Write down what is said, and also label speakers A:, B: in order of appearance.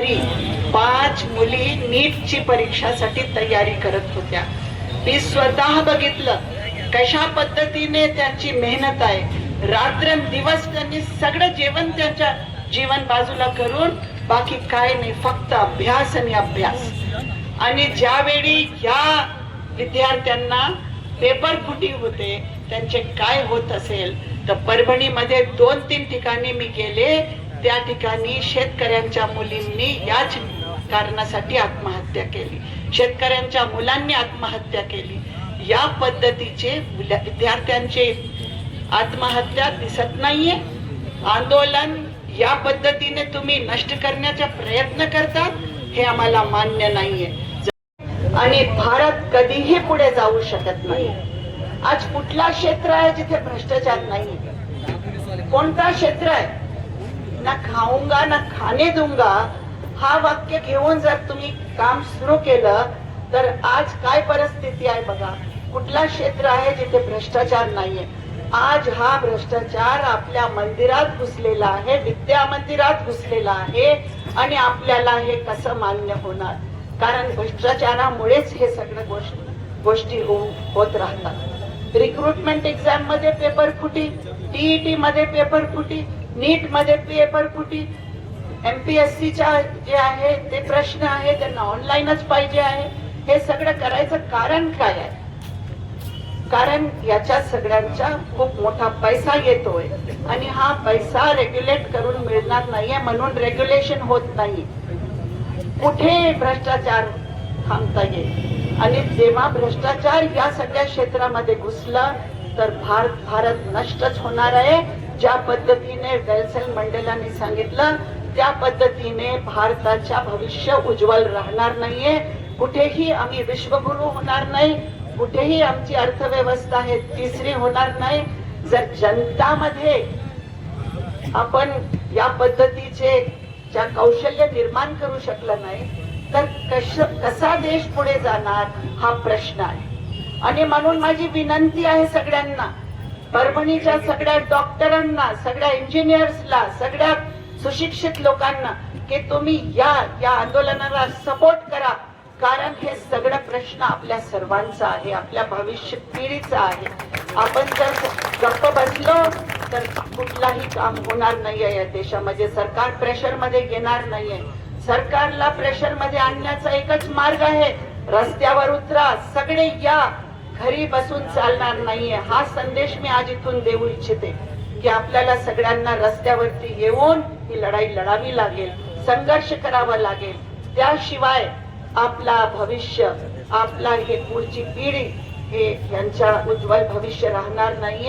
A: घरी 5 मुली नीटची परीक्षासाठी तयारी करत होत्या. मी स्वतः बघितलं कशा पद्धतीने त्यांची मेहनत आहे. रात्रंदिवस त्यांनी सगळं जेवण त्यांच्या जीवन बाजूला करून बाकी काय नाही, फक्त अभ्यास आणि अभ्यास. आणि ज्यावेळी या विद्यार्थ्यांना पेपर फुटी होते, त्यांचे काय होत असेल तर परभणीमध्ये 2-3 ठिकाणी मी गेले. त्या ठिकाणी शेतकऱ्यांच्या मुलींनी याच कारणासाठी आत्महत्या केली, शेतकऱ्यांच्या मुलांनी आत्महत्या केली. या पद्धतीचे विद्यार्थ्यांचे आत्महत्या दिसत नाहीये. आंदोलन या पद्धतीने तुम्ही नष्ट करण्याचा प्रयत्न करतात, हे आम्हाला मान्य नाहीये. आणि भारत कधीही पुढे जाऊ शकत नाही. आज कुठला क्षेत्र आहे जिथे भ्रष्टाचार नाही? कोणता क्षेत्र आहे? ना खाऊंगा ना खाने दूंगा हा वाक्य घेऊन जर तुम्ही काम सुरू केलं तर आज काय परिस्थिती आहे बघा. कुठला क्षेत्र आहे जिथे भ्रष्टाचार नाहीये? आज हा भ्रष्टाचार आपल्या मंदिरात घुसलेला आहे, विद्या मंदिरात घुसलेला आहे. आणि आपल्याला हे कसं मान्य होणार? कारण भ्रष्टाचारामुळेच हे सगळं गोष्टी होत राहतात. रिक्रुटमेंट एक्झाम मध्ये पेपर फुटी, टीईटी मध्ये पेपर फुटी, नीट मध्ये पेपर फुटी, MPSCच्या जे आहे ते प्रश्न आहे त्यांना ऑनलाईनच पाहिजे आहे. हे सगळं करायचं कारण काय आहे? कारण याच्या सगळ्यांचा खूप मोठा पैसा येतोय आणि हा पैसा रेग्युलेट करून मिळणार नाहीये, म्हणून रेग्युलेशन होत नाही. कुठे भ्रष्टाचार थांबता येईल? आणि जेव्हा भ्रष्टाचार या सगळ्या क्षेत्रामध्ये घुसला तर भारत नष्टच होणार आहे. ज्या पद्धतीने नेल्सन मंडेलांनी सांगितलं त्या पद्धतीने भारताच्या भविष्य उज्ज्वल राहणार नाहीये. कुठेही आम्ही विश्वगुरु होणार नाही, कुठेही आमची अर्थव्यवस्था हे तिसरी होणार नाही. जर जनतामध्ये आपण या पद्धतीचे ज्या कौशल्य निर्माण करू शकलं नाही तर कसा देश पुढे जाणार हा प्रश्न आहे. आणि म्हणून माझी विनंती आहे सगळ्यांना, परभणीच्या सगळ्या डॉक्टरांना, सगळ्या इंजिनियर्सला, सगळ्या सुशिक्षित लोकांना की तुम्ही या आंदोलनाला सपोर्ट करा. कारण हे सगळं प्रश्न आपल्या सर्वांचा आहे, आपल्या भविष्य पिढीचा आहे. आपण जर गप्प बसलो तर कुठलाही काम होणार नाहीये या देशामध्ये. सरकार प्रेशर मध्ये घेणार नाहीये. सरकारला प्रेशर मध्ये आणण्याचा एकच मार्ग आहे, रस्त्यावर उतरा, सगळे या, घरी बसून चालणार नाहीये. हा संदेश मी आज इथून देऊ इच्छिते की आपल्याला सगळ्यांना रस्त्यावरती येऊन ही लढाई लढावी लागेल, संघर्ष करावा लागेल. त्याशिवाय आपला भविष्य, आपला हे पुढची पिढी हे यांच्या उज्ज्वल भविष्य राहणार नाहीये.